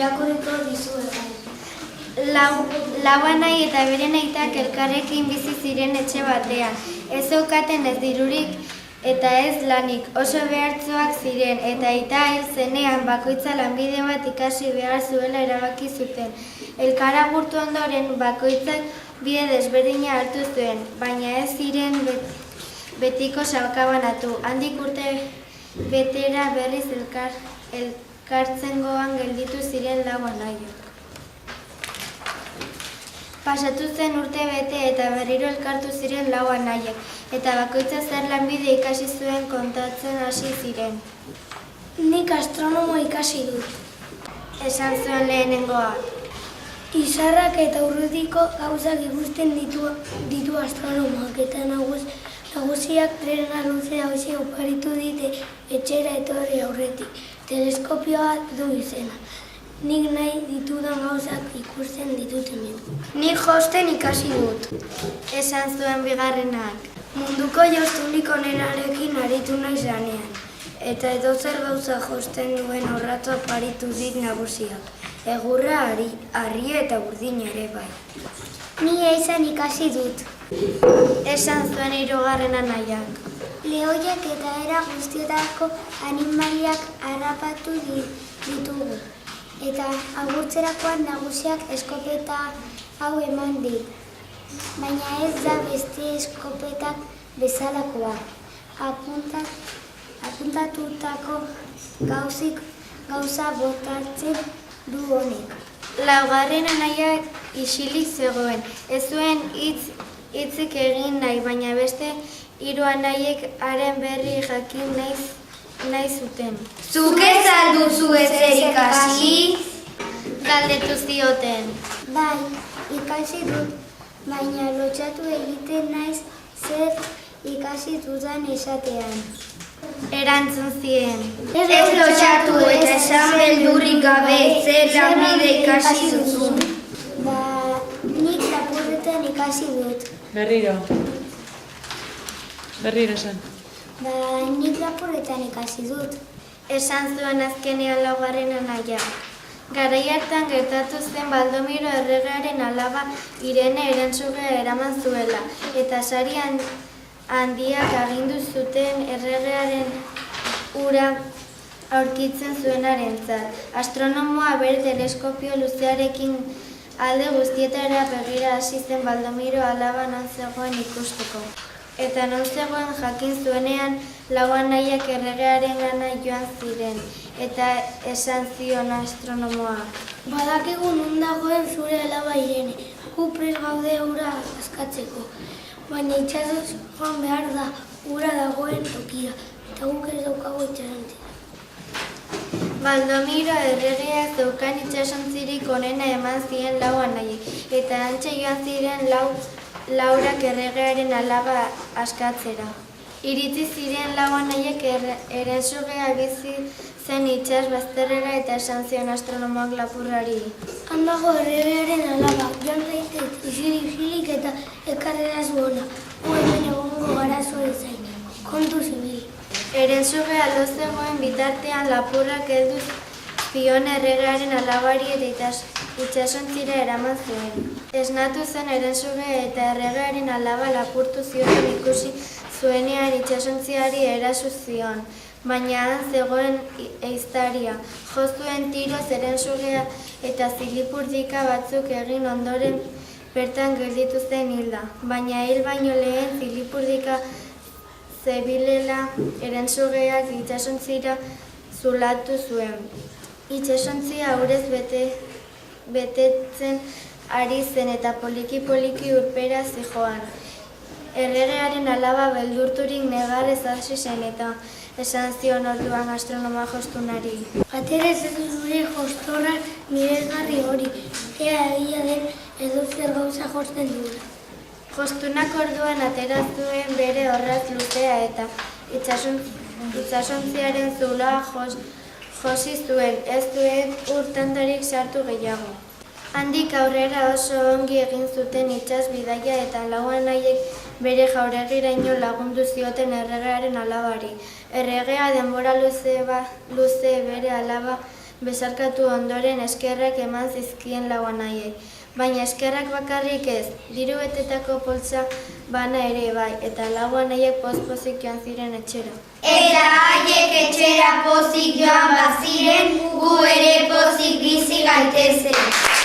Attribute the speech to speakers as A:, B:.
A: irakurriko dizuegu.
B: Lau anai eta beren aitak elkarrekin bizi ziren etxe batean. Ez zeukaten ez dirurik eta ez lanik, oso behartsuak ziren, eta aita hil zenean bakoitza lanbide bat ikasi behar zuela erabaki zuten. Elkar agurtu ondoren bakoitzak bide desberdina hartu zuen, baina ez ziren betiko sakabanatu. Handik urte betera berriz elkartzengoan gelditu ziren lau anaiak. Pasatu zen urte bete eta berriro elkartu ziren lau anaiek, eta bakoitza zer lanbide ikasi zuen kontatzen hasi ziren.
A: Nik astronomo ikasi dut.
B: Esan zuen lehenengoa.
A: Izarrak eta urrutiko gauzak ikusten ditu astronomoak, eta nagusiak trena luzea hoxe oparitu dite etxera etorri aurretik. Teleskopioa du izena. Nik nahi ditudan gauzak ikusten ditut hemen.
B: Nik josten ikasi dut. Esan zuen bigarrenak.
A: Munduko jostunik onenarekin aritu naiz lanean. Eta edozer gauza josten duen orratza oparitu dit nagusiak. Egurra, harria eta burdina ere bai. Ni eizan ikasi dut.
B: Esan zuen hirugarren anaiak.
A: Lehoiak eta era guztietako animaliak harrapatu ditugu. Eta agurtzerakoan nagusiak eskopeta hau eman dit. Baina ez da beste eskopetak bezalakoa. Apuntatutako gauza botatzen du honek.
B: Laugarren anaiak isilik zegoen. Ez zuen hitzik egin nahi, baina beste hiru anaiek haren berri jakin nahi zuten.
C: Zuk ez alduzu ezer ikasi?
B: Galdetu zioten.
A: Bai, ikasi dut, baina lotxatu egiten naiz zer ikasi dudan esatean.
B: Erantzun zien.
C: Ez lotxatu eta esan beldurrik gabe zer lanbide ikasi duzun.
A: Nik lapurretan ikasi dut.
D: Berriro esan.
A: Nik lapurretan ikasi dut.
B: Esan zuen azkenean laugarren anaiak. Garai hartan gertatu zen Baldomiro erregearen alaba Irene erantzugea eraman zuela, eta sari handiak agindu zuten erregearen ura aurkitzen zuenarentzat. Astronomoa bere teleskopio luzearekin alde guztietara begira hasi zen Baldomiro alaba non zegoen ikusteko. Eta non zegoen jakin zuenean, lau anaiak erregearengana joan ziren, eta esan zion astronomoa.
A: Badakigu non dagoen zure alaba Irene, gu prest gaude ura askatzeko, baina itxasoz joan behar da ura dagoen tokira, eta guk ez daukagu itxasontzia.
B: Baldomiro erregeak zeukan itxasontzirik onena eman zien lau anaiek, eta hantxe joan ziren Laurak erregearen alaba askatzera. Iritsi ziren lau anaiek erensugea bizi zen itsas bazterrera eta esan zion astronomoak lapurrari.
A: Han dago erregearen alaba, joan zaitez isilik eta ekarrera zuona. Hemen egongo garazoa izain, kontu zibil.
B: Erensugea lo zegoen bitartean lapurrak heldu zion erregearen alabari eta itsasontzira eraman zuen. Esnatu zen erensuge eta erregearen alaba lapurtu zioten ikusi zuenean itsasontziari eraso zion, baina han zegoen ehiztaria. Jo zuen tiroz erensugea eta zilipurdika batzuk egin ondoren bertan gelditu zen hilda, baina hil baino lehen zilipurdika zebilela erensugeak itsasontzira zulatu zuen. Itsasontzia aurrez betetzen ari zen eta poliki-poliki urpera zijoan. Erregearen alaba beldurturik negarrez hasi zen eta esan zion orduan astronomoa jostunari.
A: Aterez ez zure jostorra miresgarri hori, ea egia den edozer gauza josten duela.
B: Jostunak orduan atera zuen bere orratz luzea eta itsasontziaren zuloa josi zuen, ez zuen urtandarik sartu gehiago. Handik aurrera oso ongi egin zuten itsas bidaia eta lau anaiek bere jauregiraino lagundu zioten erregearen alabari. Erregea denbora luze bere alaba besarkatu ondoren eskerrak eman zizkien lau anaiei. Baina eskerrak bakarrik ez, diru betetako poltsa bana ere bai, eta lau anaiek pozik joan ziren etxera.
C: Eta haiek etxera pozik joan baziren, gu ere pozik bizi gaitezen.